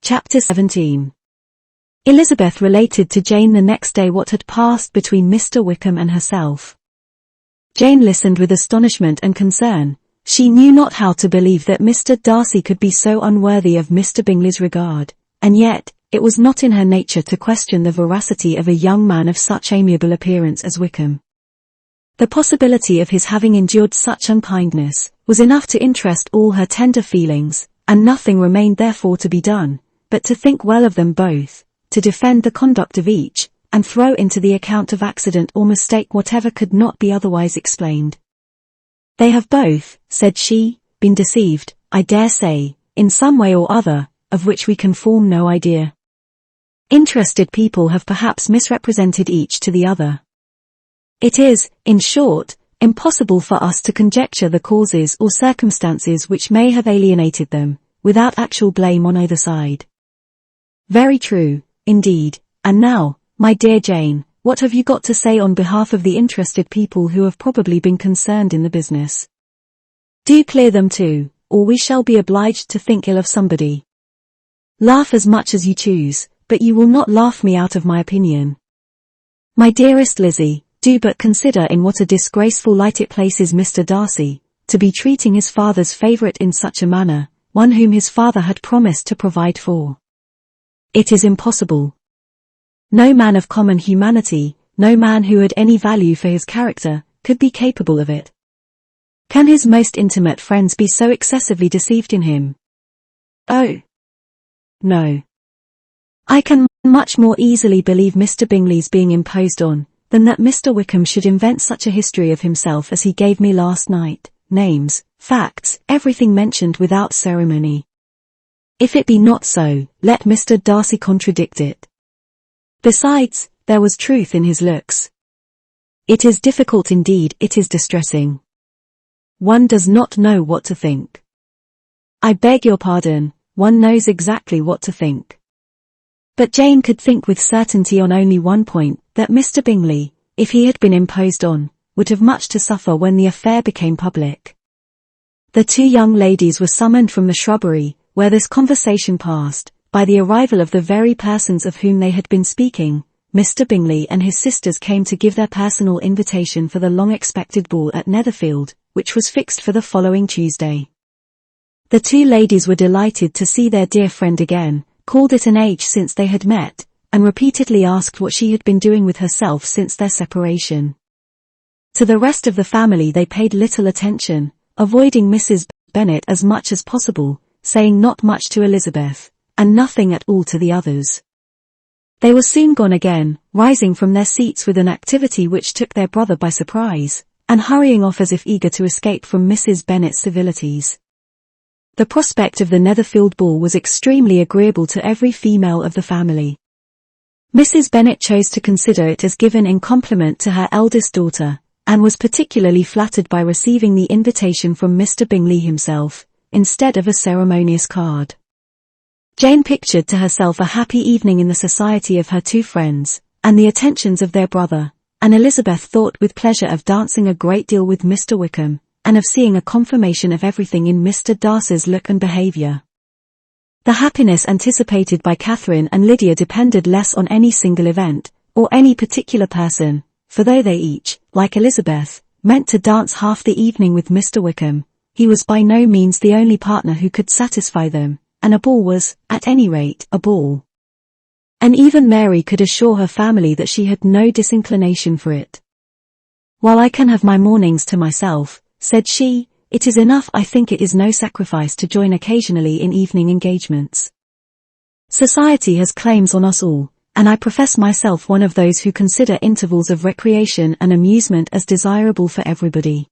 Chapter 17. Elizabeth related to Jane the next day what had passed between Mr. Wickham and herself. Jane listened with astonishment and concern. She knew not how to believe that Mr. Darcy could be so unworthy of Mr. Bingley's regard, and yet, it was not in her nature to question the veracity of a young man of such amiable appearance as Wickham. The possibility of his having endured such unkindness was enough to interest all her tender feelings, and nothing remained therefore to be done, but to think well of them both, to defend the conduct of each, and throw into the account of accident or mistake whatever could not be otherwise explained. "They have both," said she, "been deceived, I dare say, in some way or other, of which we can form no idea. Interested people have perhaps misrepresented each to the other. It is, in short, impossible for us to conjecture the causes or circumstances which may have alienated them, without actual blame on either side." "Very true, indeed, and now, my dear Jane, what have you got to say on behalf of the interested people who have probably been concerned in the business? Do clear them too, or we shall be obliged to think ill of somebody. Laugh as much as you choose, but you will not laugh me out of my opinion. My dearest Lizzie, do but consider in what a disgraceful light it places Mr. Darcy, to be treating his father's favourite in such a manner, one whom his father had promised to provide for. It is impossible. No man of common humanity, no man who had any value for his character, could be capable of it. Can his most intimate friends be so excessively deceived in him? Oh, no. I can much more easily believe Mr. Bingley's being imposed on, than that Mr. Wickham should invent such a history of himself as he gave me last night, names, facts, everything mentioned without ceremony. If it be not so, let Mr. Darcy contradict it. Besides, there was truth in his looks. It is difficult indeed, it is distressing. One does not know what to think. I beg your pardon, one knows exactly what to think. But Jane could think with certainty on only one point, that Mr. Bingley, if he had been imposed on, would have much to suffer when the affair became public. The two young ladies were summoned from the shrubbery, where this conversation passed, by the arrival of the very persons of whom they had been speaking. Mr. Bingley and his sisters came to give their personal invitation for the long-expected ball at Netherfield, which was fixed for the following Tuesday. The two ladies were delighted to see their dear friend again, called it an age since they had met, and repeatedly asked what she had been doing with herself since their separation. To the rest of the family they paid little attention, avoiding Mrs. Bennet as much as possible, saying not much to Elizabeth, and nothing at all to the others. They were soon gone again, rising from their seats with an activity which took their brother by surprise, and hurrying off as if eager to escape from Mrs. Bennet's civilities. The prospect of the Netherfield ball was extremely agreeable to every female of the family. Mrs. Bennet chose to consider it as given in compliment to her eldest daughter, and was particularly flattered by receiving the invitation from Mr. Bingley himself, instead of a ceremonious card. Jane pictured to herself a happy evening in the society of her two friends, and the attentions of their brother, and Elizabeth thought with pleasure of dancing a great deal with Mr. Wickham, and of seeing a confirmation of everything in Mr. Darcy's look and behaviour. The happiness anticipated by Catherine and Lydia depended less on any single event, or any particular person, for though they each, like Elizabeth, meant to dance half the evening with Mr. Wickham, he was by no means the only partner who could satisfy them, and a ball was, at any rate, a ball. And even Mary could assure her family that she had no disinclination for it. "While I can have my mornings to myself," said she, "it is enough. I think it is no sacrifice to join occasionally in evening engagements. Society has claims on us all, and I profess myself one of those who consider intervals of recreation and amusement as desirable for everybody."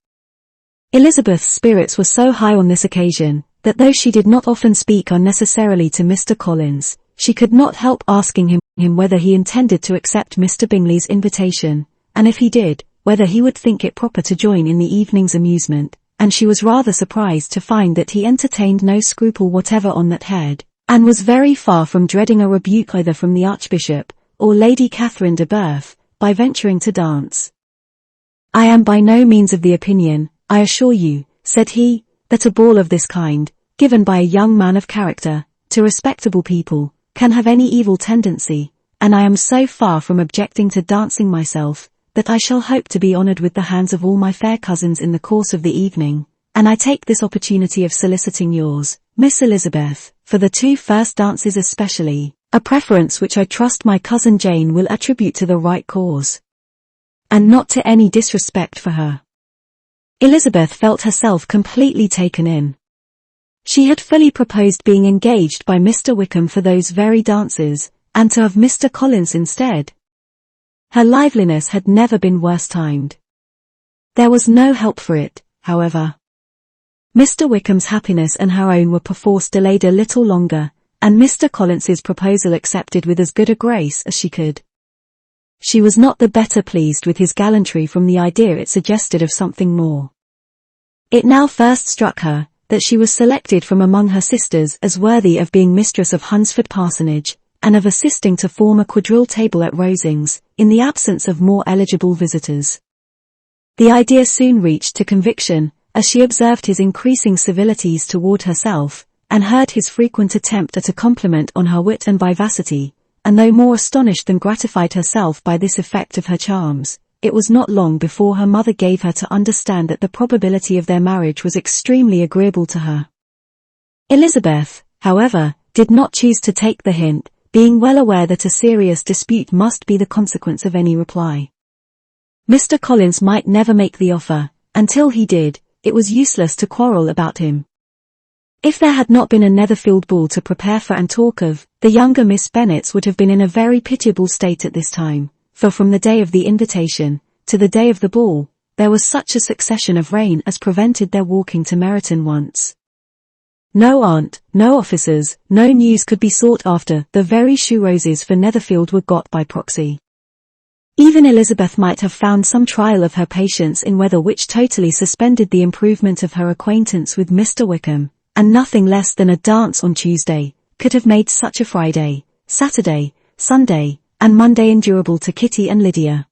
Elizabeth's spirits were so high on this occasion, that though she did not often speak unnecessarily to Mr. Collins, she could not help asking him whether he intended to accept Mr. Bingley's invitation, and if he did, whether he would think it proper to join in the evening's amusement, and she was rather surprised to find that he entertained no scruple whatever on that head, and was very far from dreading a rebuke either from the Archbishop, or Lady Catherine de Bourgh, by venturing to dance. "I am by no means of the opinion, I assure you," said he, "that a ball of this kind, given by a young man of character, to respectable people, can have any evil tendency, and I am so far from objecting to dancing myself, that I shall hope to be honoured with the hands of all my fair cousins in the course of the evening, and I take this opportunity of soliciting yours, Miss Elizabeth, for the 2 first dances especially, a preference which I trust my cousin Jane will attribute to the right cause, and not to any disrespect for her. Elizabeth felt herself completely taken in. She had fully proposed being engaged by Mr. Wickham for those very dances, and to have Mr. Collins instead. Her liveliness had never been worse timed. There was no help for it, however. Mr. Wickham's happiness and her own were perforce delayed a little longer, and Mr. Collins's proposal accepted with as good a grace as she could. She was not the better pleased with his gallantry from the idea it suggested of something more. It now first struck her that she was selected from among her sisters as worthy of being mistress of Hunsford Parsonage, and of assisting to form a quadrille table at Rosings, in the absence of more eligible visitors. The idea soon reached to conviction, as she observed his increasing civilities toward herself, and heard his frequent attempt at a compliment on her wit and vivacity, and though more astonished than gratified herself by this effect of her charms, it was not long before her mother gave her to understand that the probability of their marriage was extremely agreeable to her. Elizabeth, however, did not choose to take the hint, being well aware that a serious dispute must be the consequence of any reply. Mr. Collins might never make the offer, and till he did, it was useless to quarrel about him. If there had not been a Netherfield ball to prepare for and talk of, the younger Miss Bennets would have been in a very pitiable state at this time, for from the day of the invitation, to the day of the ball, there was such a succession of rain as prevented their walking to Meryton once. No aunt, no officers, no news could be sought after, the very shoe roses for Netherfield were got by proxy. Even Elizabeth might have found some trial of her patience in weather which totally suspended the improvement of her acquaintance with Mr. Wickham, and nothing less than a dance on Tuesday could have made such a Friday, Saturday, Sunday, and Monday endurable to Kitty and Lydia.